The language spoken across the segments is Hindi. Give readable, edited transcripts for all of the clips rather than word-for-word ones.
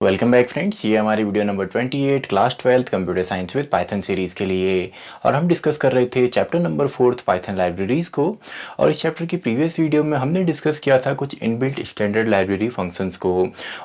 वेलकम बैक फ्रेंड्स, ये हमारी video number 28 class 12th computer science with Python series के लिए। और हम डिस्कस कर रहे थे चैप्टर नंबर 4 पाइथन लाइब्रेरीज़ को। और इस चैप्टर की प्रीवियस वीडियो में हमने डिस्कस किया था कुछ इनबिल्ट स्टैंडर्ड लाइब्रेरी फंक्शंस को।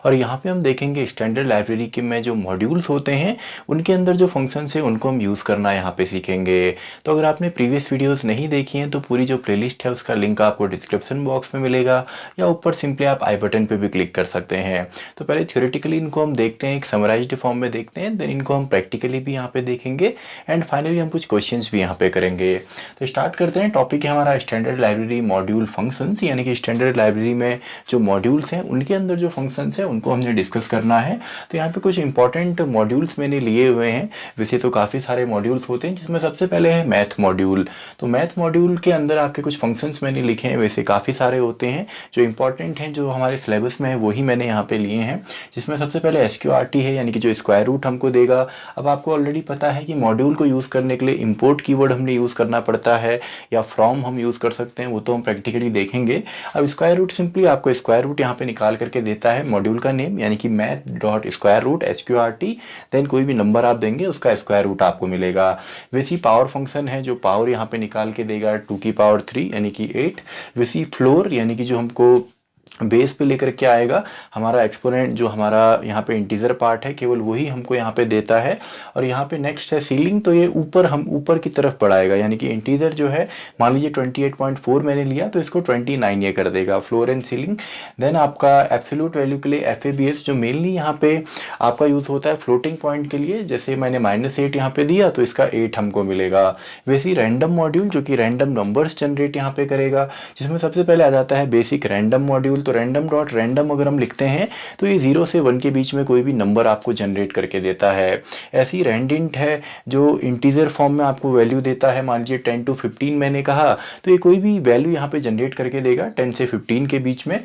और यहाँ पे हम देखेंगे स्टैंडर्ड लाइब्रेरी के में जो मॉड्यूल्स होते हैं उनके अंदर जो फंक्शंस है उनको हम यूज़ करना यहाँ पर सीखेंगे। तो अगर आपने प्रीवियस वीडियोज़ नहीं देखी हैं तो पूरी जो प्ले लिस्ट है उसका लिंक आपको डिस्क्रिप्शन बॉक्स में मिलेगा, या ऊपर सिंपली आप आई बटन पर भी क्लिक कर सकते हैं। तो पहले थ्योरेटिकली इनको हम देखते हैं, एक समराइज्ड फॉर्म में देखते हैं, देन इनको हम प्रैक्टिकली भी यहाँ पे देखेंगे एंड फाइनली हम कुछ क्वेश्चंस भी यहाँ पे करेंगे। तो स्टार्ट करते हैं। टॉपिक है हमारा स्टैंडर्ड लाइब्रेरी मॉड्यूल फंक्शंस, यानी कि स्टैंडर्ड लाइब्रेरी में जो मॉड्यूल्स हैं उनके अंदर जो फंक्शंस हैं उनको हमने डिस्कस करना है। तो यहाँ पे कुछ इंपॉर्टेंट मॉड्यूल्स मैंने लिए हुए हैं। वैसे तो काफ़ी सारे मॉड्यूल्स होते हैं, जिसमें सबसे पहले है मैथ मॉड्यूल। तो मैथ मॉड्यूल के अंदर आपके कुछ फंक्शंस मैंने लिखे हैं, वैसे काफ़ी सारे होते हैं। जो इंपॉर्टेंट हैं, जो हमारे सिलेबस में है, वही मैंने यहाँ पे लिए हैं। जिसमें सबसे पहले SQRT है, यानी कि जो स्क्वायर रूट हमको देगा। अब आपको ऑलरेडी पता है कि मॉड्यूल को यूज़ करने के लिए इंपोर्ट कीवर्ड हमने यूज़ करना पड़ता है, या फ्रॉम हम यूज़ कर सकते हैं, वो तो हम प्रैक्टिकली देखेंगे। अब स्क्वायर रूट सिंपली आपको स्क्वायर रूट यहाँ पे निकाल करके देता है मॉड्यूल का नेम, यानी कि math dot square root SQRT, then कोई भी नंबर आप देंगे उसका स्क्वायर रूट आपको मिलेगा। वैसी पावर फंक्शन है जो पावर यहाँ पे निकाल के देगा 2 की पावर 3 यानी कि 8। वैसी फ्लोर यानी कि जो हमको बेस पे लेकर के आएगा हमारा एक्सपोनेंट, जो हमारा यहाँ पे इंटीजर पार्ट है केवल वही हमको यहाँ पे देता है। और यहाँ पे नेक्स्ट है सीलिंग, तो ये ऊपर हम ऊपर की तरफ बढ़ाएगा, यानी कि इंटीजर जो है मान लीजिए 28.4 मैंने लिया तो इसको 29 ये कर देगा, फ्लोर एंड सीलिंग। देन आपका एब्सोल्यूट वैल्यू के लिए FABS, जो मेनली यहाँ पे आपका यूज़ होता है फ्लोटिंग पॉइंट के लिए, जैसे मैंने -8 यहाँ पे दिया तो इसका 8 हमको मिलेगा। वैसे ही रैंडम मॉड्यूल जो कि रैंडम नंबर्स जनरेट यहाँ पे करेगा, जिसमें सबसे पहले आ जाता है बेसिक रैंडम मॉड्यूल। तो रैंडम डॉट रैंडम अगर हम लिखते हैं तो ये 0 से 1 के बीच में कोई भी नंबर आपको जनरेट करके देता है। ऐसी रैंडिंट है जो इंटीजर फॉर्म में आपको वैल्यू देता है, मान लीजिए 10 to 15 मैंने कहा, तो ये कोई भी वैल्यू यहाँ पे जनरेट करके देगा 10 से 15 के बीच में।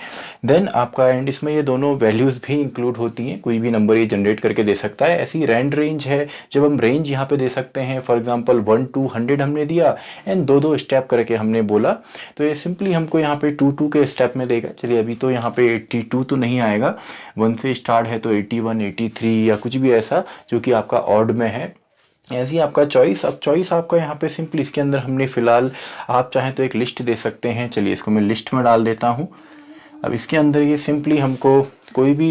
देन आपका एंड इसमें ये दोनों वैल्यूज़ भी इंक्लूड होती हैं, कोई भी नंबर ये जनरेट करके दे सकता है। ऐसी रैंड रेंज है जब हम रेंज यहाँ पे दे सकते हैं, फॉर एग्जाम्पल 1 to 100 हमने दिया एंड दो स्टेप करके हमने बोला, तो ये सिंपली हमको यहाँ पे 2 के स्टेप में देगा। चलिए अभी तो यहाँ पे 82 तो नहीं आएगा, 1 से स्टार्ट है तो 81, 83 या कुछ भी ऐसा जो कि आपका ऑड में है। ऐसे ही आपका चॉइस, अब चॉइस आपका यहाँ पे सिंपल इसके अंदर हमने फिलहाल, आप चाहें तो एक लिस्ट दे सकते हैं। चलिए इसको मैं लिस्ट में डाल देता हूँ। अब इसके अंदर ये सिंपली हमको कोई भी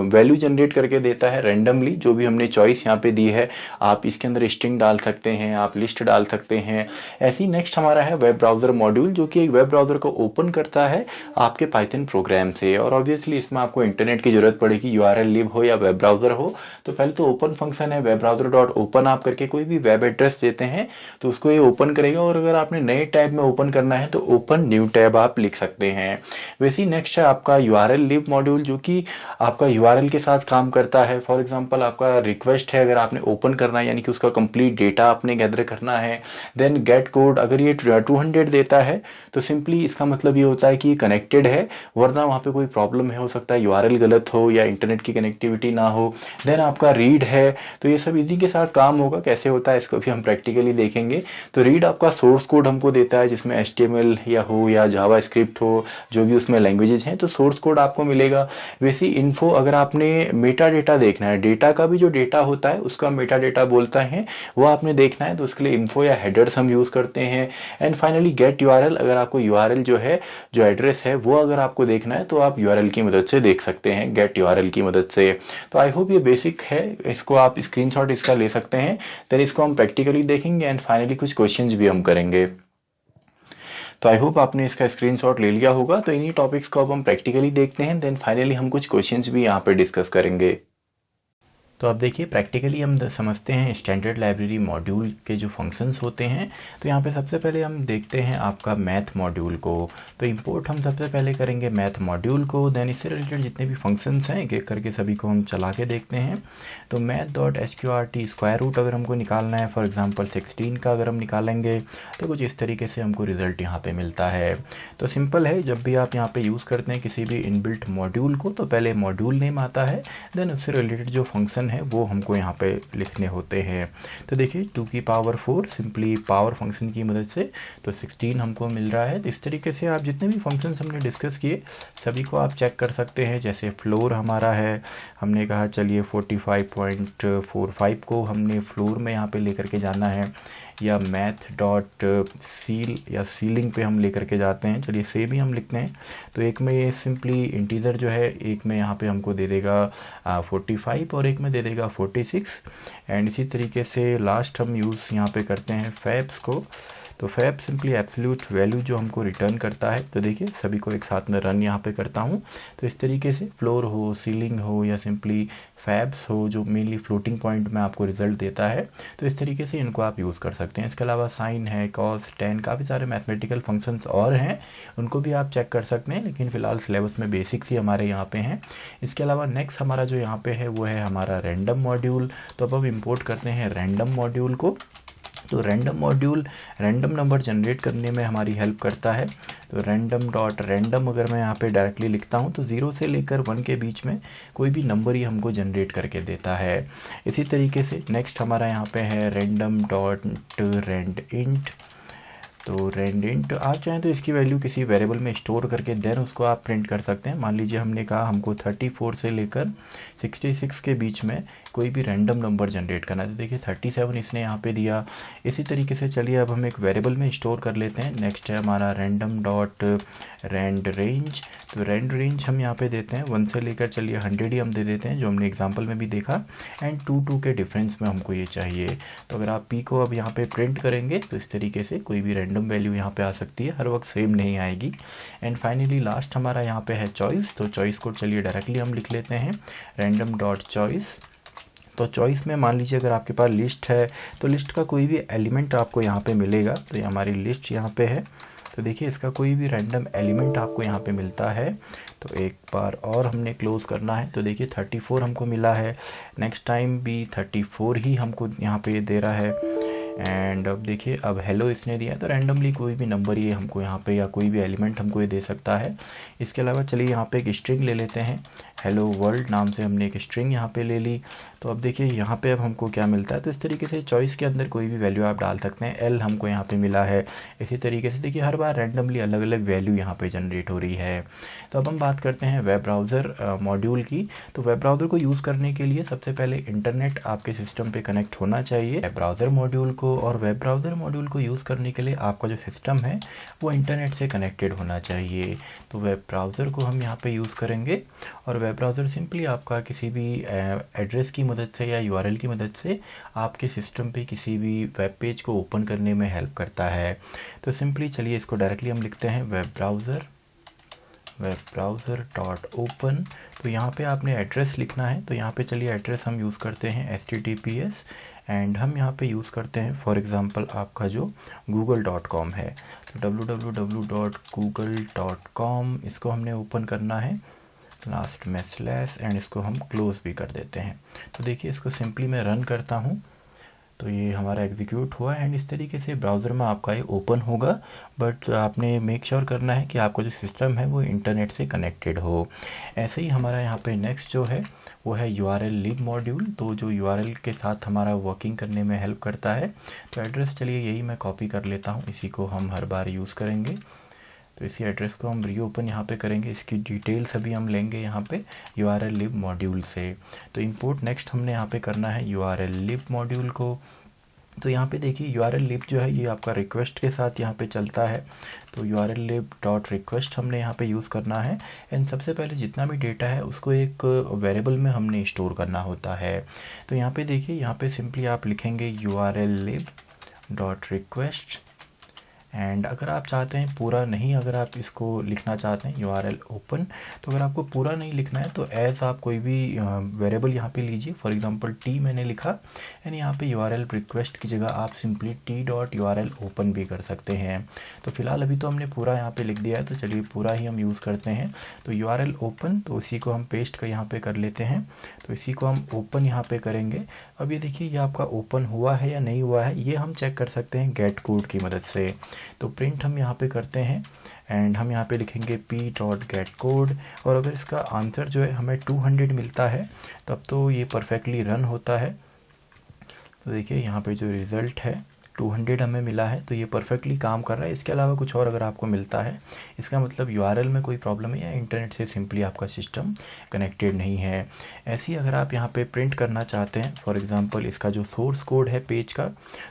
वैल्यू जनरेट करके देता है रैंडमली, जो भी हमने चॉइस यहाँ पे दी है। आप इसके अंदर स्ट्रिंग डाल सकते हैं, आप लिस्ट डाल सकते हैं। ऐसे ही नेक्स्ट हमारा है वेब ब्राउज़र मॉड्यूल, जो कि एक वेब ब्राउज़र को ओपन करता है आपके पाइथन प्रोग्राम से। और ऑब्वियसली इसमें आपको इंटरनेट की ज़रूरत पड़ेगी, URL लिब हो या वेब ब्राउज़र हो। तो पहले तो ओपन फंक्शन है, वेब ब्राउज़र डॉट ओपन आप करके कोई भी वेब एड्रेस देते हैं तो उसको ये ओपन करेगा। और अगर आपने नए टैब में ओपन करना है तो ओपन न्यू टैब आप लिख सकते हैं। वैसे ही नेक्स्ट है आपका URL लिब मॉड्यूल, जो कि आपका URL के साथ काम करता है। फॉर एग्जांपल आपका रिक्वेस्ट है, अगर आपने ओपन करना है यानी कि उसका कंप्लीट डेटा आपने गैदर करना है। देन गेट कोड, अगर ये 200 देता है तो सिंपली इसका मतलब ये होता है कि कनेक्टेड है, वरना वहाँ पे कोई प्रॉब्लम है, हो सकता है URL गलत हो या इंटरनेट की कनेक्टिविटी ना हो। देन आपका रीड है, तो ये सब इजी के साथ काम होगा। कैसे होता है इसको भी हम प्रैक्टिकली देखेंगे। तो रीड आपका सोर्स कोड हमको देता है, जिसमें HTML या जावा स्क्रिप्ट हो, जो भी उसमें लैंग्वेजेज हैं, तो सोर्स कोड आपको मिलेगा। वैसे इन्फो, अगर आपने मेटा डेटा देखना है, डेटा का भी जो डेटा होता है उसका मेटा डेटा बोलता है, वो आपने देखना है तो उसके लिए इन्फो या हेडर्स हम यूज़ करते हैं। एंड फाइनली गेट URL, अगर आपको URL जो है, जो एड्रेस है, वो अगर आपको देखना है तो आप URL की मदद से देख सकते हैं, गेट URL की मदद से। तो आई होप ये बेसिक है, इसको आप स्क्रीनशॉट इसका ले सकते हैं। देन इसको हम प्रैक्टिकली देखेंगे एंड फाइनली कुछ क्वेश्चंस भी हम करेंगे। तो आई होप आपने इसका स्क्रीनशॉट ले लिया होगा। तो इन्हीं टॉपिक्स को अब हम प्रैक्टिकली देखते हैं, देन फाइनली हम कुछ क्वेश्चंस भी यहाँ पे डिस्कस करेंगे। तो अब देखिए प्रैक्टिकली हम समझते हैं स्टैंडर्ड लाइब्रेरी मॉड्यूल के जो फंक्शंस होते हैं। तो यहाँ पे सबसे पहले हम देखते हैं आपका मैथ मॉड्यूल को। तो इंपोर्ट हम सबसे पहले करेंगे मैथ मॉड्यूल को, देन इससे रिलेटेड जितने भी फंक्शंस हैं एक एक करके सभी को हम चला के देखते हैं। तो math dot SQRT square root अगर हमको निकालना है, फॉर एग्जाम्पल 16 का अगर हम निकालेंगे तो कुछ इस तरीके से हमको रिजल्ट यहाँ पे मिलता है। तो सिंपल है, जब भी आप यहाँ पे यूज़ करते हैं किसी भी इनबिल्ट मॉड्यूल को, तो पहले मॉड्यूल नेम आता है, देन उससे रिलेटेड जो फंक्शन फंक्शन है वो हमको यहाँ पे लिखने होते हैं। तो देखिए 2 की पावर 4 सिंपली पावर फंक्शन की मदद से तो 16 हमको मिल रहा है। तो इस तरीके से आप जितने भी फंक्शंस हमने डिस्कस किए सभी को आप चेक कर सकते हैं। जैसे फ्लोर हमारा है, हमने कहा चलिए 45.45 को हमने फ्लोर में यहाँ पे लेकर के जाना है, या मैथ डॉट सील या सीलिंग पे हम लेकर के जाते हैं। चलिए सेम ही हम लिखते हैं। तो एक में ये सिंपली इंटीजर जो है, एक में यहाँ पे हमको दे देगा 45 और एक में दे देगा 46। एंड इसी तरीके से लास्ट हम यूज़ यहाँ पे करते हैं फैब्स को। तो फैब सिंपली एब्सोल्यूट वैल्यू जो हमको रिटर्न करता है। तो देखिए सभी को एक साथ में रन यहाँ पे करता हूँ। तो इस तरीके से फ्लोर हो, सीलिंग हो या सिंपली फैब्स हो जो मेनली फ्लोटिंग पॉइंट में आपको रिजल्ट देता है, तो इस तरीके से इनको आप यूज़ कर सकते हैं। इसके अलावा साइन है, कॉस, टेन, काफ़ी सारे मैथमेटिकल फंक्शंस और हैं, उनको भी आप चेक कर सकते हैं, लेकिन फ़िलहाल सिलेबस में बेसिक्स ही हमारे यहाँ पे हैं। इसके अलावा नेक्स्ट हमारा जो यहाँ पे है वो है हमारा रैंडम मॉड्यूल। तो अब हम इम्पोर्ट करते हैं रैंडम मॉड्यूल को। तो random module random number generate करने में हमारी हेल्प करता है। तो रैंडम डॉट रैंडम अगर मैं यहाँ पे डायरेक्टली लिखता हूँ तो 0 से लेकर 1 के बीच में कोई भी नंबर ही हमको जनरेट करके देता है। इसी तरीके से नेक्स्ट हमारा यहाँ पे है रैंडम डॉट रैंड इंट। तो रैंड इंट आप चाहें तो इसकी वैल्यू किसी वेरिएबल में स्टोर करके देन उसको आप प्रिंट कर सकते हैं। मान लीजिए हमने कहा हमको 34 से लेकर 66 के बीच में कोई भी रैंडम नंबर जनरेट करना है। तो देखिए 37 इसने यहाँ पे दिया। इसी तरीके से चलिए अब हम एक वेरिएबल में स्टोर कर लेते हैं। नेक्स्ट है हमारा रैंडम डॉट रैंड रेंज। तो रैंड रेंज हम यहाँ पे देते हैं 1 से लेकर चलिए 100 ही हम दे देते हैं, जो हमने एग्जाम्पल में भी देखा। एंड 2 के डिफरेंस में हमको ये चाहिए। तो अगर आप पी को अब यहाँ पे प्रिंट करेंगे तो इस तरीके से कोई भी रैंडम वैल्यू यहाँ पे आ सकती है, हर वक्त सेम नहीं आएगी। एंड फाइनली लास्ट हमारा यहाँ पे है चॉइस। तो चॉइस को चलिए डायरेक्टली हम लिख लेते हैं रैंडम डॉट चॉइस। तो चॉइस में मान लीजिए अगर आपके पास लिस्ट है तो लिस्ट का कोई भी एलिमेंट आपको यहाँ पे मिलेगा। तो ये हमारी लिस्ट यहाँ पे है। तो देखिए इसका कोई भी रैंडम एलिमेंट आपको यहाँ पे मिलता है। तो एक बार और हमने क्लोज करना है। तो देखिए 34 हमको मिला है, नेक्स्ट टाइम भी 34 ही हमको यहाँ पे दे रहा है। एंड अब देखिए अब हेलो इसने दिया है। तो रैंडमली कोई भी नंबर ये हमको यहाँ पे या कोई भी एलिमेंट हमको ये दे सकता है। इसके अलावा चलिए यहाँ पे एक स्ट्रिंग ले लेते हैं। हेलो वर्ल्ड नाम से हमने एक स्ट्रिंग यहाँ पे ले ली। तो अब देखिए यहाँ पे अब हमको क्या मिलता है। तो इस तरीके से चॉइस के अंदर कोई भी वैल्यू आप डाल सकते हैं। एल हमको यहाँ पे मिला है। इसी तरीके से देखिए हर बार रैंडमली अलग अलग वैल्यू यहाँ पे जनरेट हो रही है। तो अब हम बात करते हैं वेब ब्राउज़र मॉड्यूल की। तो वेब ब्राउज़र को यूज़ करने के लिए सबसे पहले इंटरनेट आपके सिस्टम पे कनेक्ट होना चाहिए। वेब ब्राउज़र मॉड्यूल को और वेब ब्राउज़र मॉड्यूल को यूज़ करने के लिए आपका जो सिस्टम है वो इंटरनेट से कनेक्टेड होना चाहिए। तो वेब ब्राउज़र को हम यहाँ पे यूज़ करेंगे और वेब ब्राउज़र सिंपली आपका किसी भी एड्रेस की मदद से या यूआरएल की मदद से आपके सिस्टम पे किसी भी वेब पेज को ओपन करने में हेल्प करता है। तो सिंपली चलिए इसको डायरेक्टली हम लिखते हैं वेब ब्राउज़र डॉट ओपन। तो यहाँ पे आपने एड्रेस लिखना है। तो यहाँ पे चलिए एड्रेस हम यूज़ करते हैं HTTPS एंड हम यहाँ पे यूज़ करते हैं फॉर एग्ज़ाम्पल आपका जो google.com है। तो www.google.com इसको हमने ओपन करना है, लास्ट में स्लैश एंड इसको हम क्लोज भी कर देते हैं। तो देखिए इसको सिंपली मैं रन करता हूँ तो ये हमारा एग्जीक्यूट हुआ एंड इस तरीके से ब्राउज़र में आपका ये ओपन होगा। बट आपने मेक श्योर करना है कि आपका जो सिस्टम है वो इंटरनेट से कनेक्टेड हो। ऐसे ही हमारा यहाँ पे नेक्स्ट जो है वो है URL lib मॉड्यूल। तो जो URL के साथ हमारा वर्किंग करने में हेल्प करता है। तो एड्रेस चलिए यही मैं कॉपी कर लेता हूँ, इसी को हम हर बार यूज़ करेंगे। तो इसी एड्रेस को हम रीओपन यहाँ पे करेंगे, इसकी डिटेल्स अभी हम लेंगे यहाँ पे URL lib मॉड्यूल से। तो इंपोर्ट नेक्स्ट हमने यहाँ पे करना है URL lib मॉड्यूल को। तो यहाँ पे देखिए URL lib जो है ये आपका रिक्वेस्ट के साथ यहाँ पे चलता है। तो URL lib डॉट रिक्वेस्ट हमने यहाँ पे यूज़ करना है एंड सबसे पहले जितना भी डेटा है उसको एक वेरिएबल में हमने स्टोर करना होता है। तो यहाँ पे देखिए यहाँ पे सिंपली आप लिखेंगे URL lib dot request and अगर आप चाहते हैं पूरा नहीं, अगर आप इसको लिखना चाहते हैं URL ओपन, तो अगर आपको पूरा नहीं लिखना है तो एज आप कोई भी वेरिएबल यहाँ पे लीजिए। फॉर एग्जांपल T मैंने लिखा एंड यहाँ पे URL रिक्वेस्ट की जगह आप सिंपली T.URL ओपन भी कर सकते हैं। तो फिलहाल अभी तो हमने पूरा यहाँ पे लिख दिया है, तो चलिए पूरा ही हम यूज़ करते हैं। तो URL ओपन, तो इसी को हम पेस्ट का यहाँ पे कर लेते हैं। तो इसी को हम ओपन यहाँ पे करेंगे। अब ये देखिए ये आपका ओपन हुआ है या नहीं हुआ है, ये हम चेक कर सकते हैं गेट कोड की मदद से। तो प्रिंट हम यहाँ पे करते हैं एंड हम यहाँ पे लिखेंगे p.getCode, और अगर इसका आंसर जो है हमें 200 मिलता है तब तो ये परफेक्टली रन होता है। तो देखिए यहाँ पे जो रिज़ल्ट है 200 हमें मिला है, तो ये परफेक्टली काम कर रहा है। इसके अलावा कुछ और अगर आपको मिलता है, इसका मतलब यूआरएल में कोई प्रॉब्लम है या इंटरनेट से सिंपली आपका सिस्टम कनेक्टेड नहीं है। ऐसे ही अगर आप यहाँ पे प्रिंट करना चाहते हैं, फॉर एग्जांपल इसका जो सोर्स कोड है पेज का,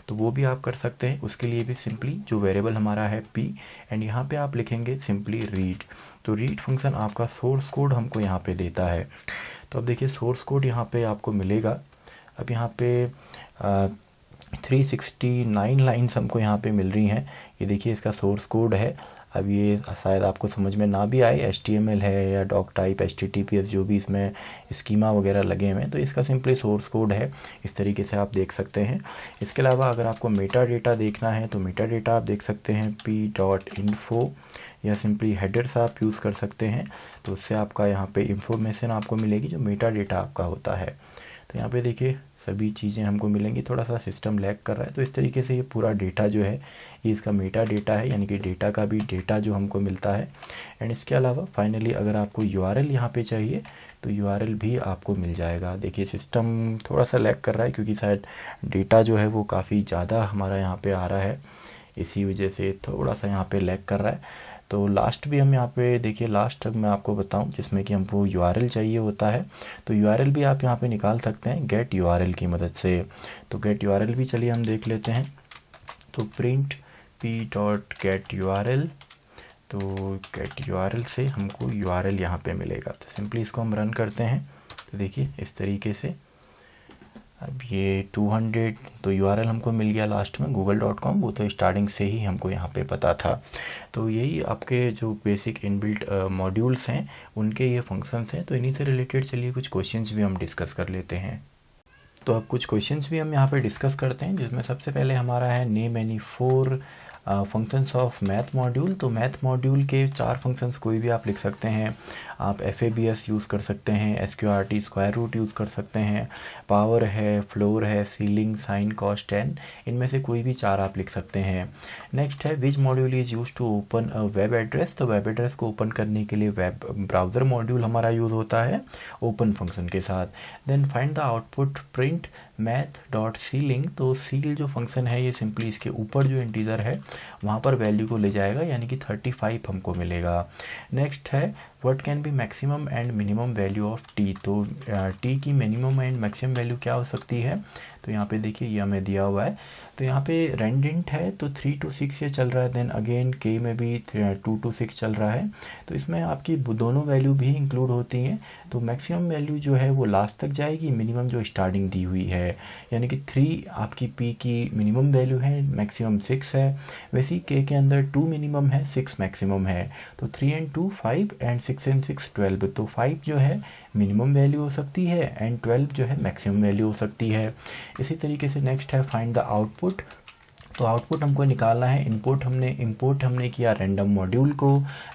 तो वो भी आप कर सकते हैं। उसके लिए भी सिंपली जो वेरिएबल हमारा है p, एंड यहाँ पर आप लिखेंगे सिंपली रीड। तो रीड फंक्शन आपका सोर्स कोड हमको यहाँ पर देता है। तो अब देखिए सोर्स कोड यहाँ पर आपको मिलेगा। अब यहाँ पे 369 लाइन्स हमको यहाँ पे मिल रही हैं। ये देखिए इसका सोर्स कोड है। अब ये शायद आपको समझ में ना भी आए, HTML है या डॉक टाइप, HTTPS, जो भी इसमें स्कीमा वगैरह लगे हुए हैं, तो इसका सिंपली सोर्स कोड है। इस तरीके से आप देख सकते हैं। इसके अलावा अगर आपको मेटा डेटा देखना है तो मेटा डेटा आप देख सकते हैं p.info, या सिंपली हेडर्स आप यूज़ कर सकते हैं। तो उससे आपका यहाँ पे इंफॉर्मेशन आपको मिलेगी जो मेटा डेटा आपका होता है। तो यहाँ पे देखिए सभी चीज़ें हमको मिलेंगी। थोड़ा सा सिस्टम लैग कर रहा है, तो इस तरीके से ये पूरा डेटा जो है ये इसका मेटा डेटा है, यानी कि डेटा का भी डेटा जो हमको मिलता है। एंड इसके अलावा फाइनली अगर आपको यूआरएल यहाँ पे चाहिए तो यूआरएल भी आपको मिल जाएगा। देखिए सिस्टम थोड़ा सा लैग कर रहा है क्योंकि शायद डेटा जो है वो काफ़ी ज़्यादा हमारा यहाँ पे आ रहा है, इसी वजह से थोड़ा सा यहाँ पे लैग कर रहा है। तो लास्ट भी हम यहाँ पे देखिए, लास्ट तक मैं आपको बताऊं जिसमें कि हमको यूआरएल चाहिए होता है, तो यूआरएल भी आप यहाँ पे निकाल सकते हैं गेट यूआरएल की मदद से। तो गेट यूआरएल भी चलिए हम देख लेते हैं। तो प्रिंट p.getURL, तो गेट यूआरएल से हमको यूआरएल यहाँ पे मिलेगा। तो सिंपली इसको हम रन करते हैं। तो देखिए इस तरीके से अब ये 200 तो यूआरएल हमको मिल गया लास्ट में google.com। वो तो स्टार्टिंग से ही हमको यहाँ पे पता था। तो यही आपके जो बेसिक इनबिल्ट मॉड्यूल्स हैं उनके ये फंक्शंस हैं। तो इन्हीं से रिलेटेड चलिए कुछ क्वेश्चंस भी हम डिस्कस कर लेते हैं। तो अब कुछ क्वेश्चंस भी हम यहाँ पे डिस्कस करते हैं, जिसमें सबसे पहले हमारा है name any 4 functions of math module. तो मैथ मॉड्यूल के 4 फंक्शंस कोई भी आप लिख सकते हैं। आप FABS यूज़ कर सकते हैं, SQRT स्क्वायर रूट यूज़ कर सकते हैं, पावर है, फ्लोर है, सीलिंग, साइन, कॉस, टेन, इनमें से कोई भी 4 आप लिख सकते हैं। नेक्स्ट है which module is use to open a web address. तो वेब एड्रेस को ओपन करने के लिए वेब ब्राउज़र मॉड्यूल हमारा यूज़ होता है ओपन फंक्शन के साथ। Then find the output print math.ceiling। तो सील जो फंक्शन है ये सिंपली इसके ऊपर जो इंटीजर है वहाँ पर वैल्यू को ले जाएगा, यानी कि 35 हमको मिलेगा। नेक्स्ट है what can be maximum and minimum value of t। तो t की मिनिमम एंड मैक्सिमम वैल्यू क्या हो सकती है, तो यहाँ पे देखिए ये हमें दिया हुआ है। तो यहाँ पे रेंडेंट है तो 3 to 6 ये चल रहा है। देन अगेन k में भी 2 to 6 चल रहा है। तो इसमें आपकी दोनों वैल्यू भी इंक्लूड होती हैं। तो मैक्सिमम वैल्यू जो है वो लास्ट तक जाएगी, मिनिमम जो स्टार्टिंग दी हुई है, यानी कि 3 आपकी p की मिनिमम वैल्यू है, मैक्सिमम 6 है। वैसे ही k के अंदर 2 मिनिमम है, 6 मैक्सिमम है। तो 3 and 2 5 एंड 6 and 6 12। तो 5 जो है मिनिमम वैल्यू हो सकती है एंड 12 जो है मैक्सिमम वैल्यू हो सकती है। इसी तरीके से नेक्स्ट है फाइंड द आउटपुट। तो आउटपुट हमको निकालना है। इंपोर्ट हमने किया रैंडम मॉड्यूल को।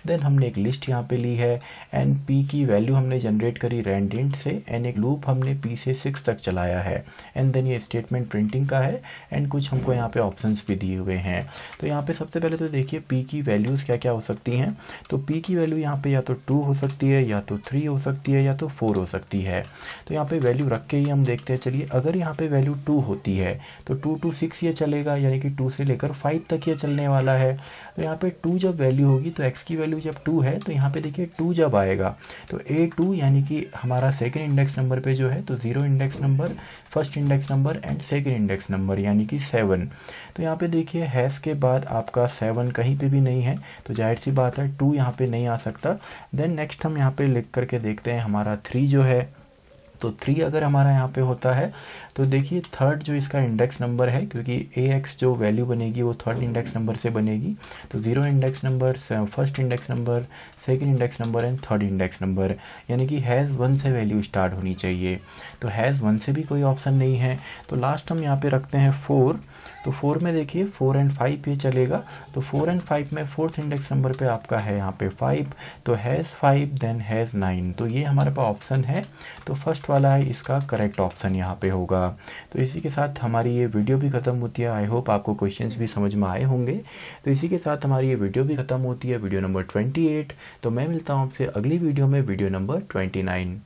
देन हमने एक लिस्ट यहाँ पे ली है एंड p की वैल्यू हमने जनरेट करी रेंडेंट से एंड एक लूप हमने p से 6 तक चलाया है। एंड देन ये स्टेटमेंट प्रिंटिंग का है एंड कुछ हमको यहाँ पे ऑप्शंस भी दिए हुए हैं। तो यहाँ पे सबसे पहले तो देखिए p की वैल्यूज़ क्या क्या हो सकती हैं। तो p की वैल्यू यहाँ पे या तो 2 हो सकती है, या तो 3 हो सकती है, या तो 4 हो सकती है। तो यहाँ पे वैल्यू रख के ही हम देखते हैं। चलिए अगर यहाँ पे वैल्यू 2 होती है तो 2 to 6 ये चलेगा, यानी कि 2 से लेकर 5 तक ये चलने वाला है। तो यहाँ पे 2 जब वैल्यू होगी तो x की वैल्यू जब 2 है तो यहाँ पे देखिए 2 जब आएगा तो A2 यानी कि हमारा सेकंड इंडेक्स नंबर पे जो है तो 0 index number, first index number and second index number यानी कि 7। तो यहाँ पे देखिए हैश के बाद आपका 7 कहीं पे भी नहीं है, तो जाहिर सी बात है 2 यहाँ पे नहीं आ सकता। देन नेक्स्ट हम यहाँ पे लिख करके देखते हैं हमारा 3 जो है, तो 3 अगर हमारा यहाँ पे होता है तो देखिए थर्ड जो इसका इंडेक्स नंबर है, क्योंकि AX जो वैल्यू बनेगी वो थर्ड इंडेक्स नंबर से बनेगी। तो 0 index number, first index number, second index number and third index number, यानी कि हैज़ 1 से वैल्यू स्टार्ट होनी चाहिए। तो हैज़ 1 से भी कोई ऑप्शन नहीं है। तो लास्ट हम यहाँ पे रखते हैं 4। तो 4 में देखिए 4 and 5 ये चलेगा। तो 4 and 5 में फोर्थ इंडेक्स नंबर पे आपका है यहाँ पे 5। तो हैज़ 5 देन हैज़ 9। तो ये हमारे पास ऑप्शन है। तो फर्स्ट वाला है इसका करेक्ट ऑप्शन यहाँ पे होगा। तो इसी के साथ हमारी ये वीडियो भी ख़त्म होती है। आई होप आपको क्वेश्चंस भी समझ में आए होंगे। तो इसी के साथ हमारी ये वीडियो भी ख़त्म होती है, वीडियो नंबर 28। तो मैं मिलता हूँ आपसे अगली वीडियो में, वीडियो नंबर 29।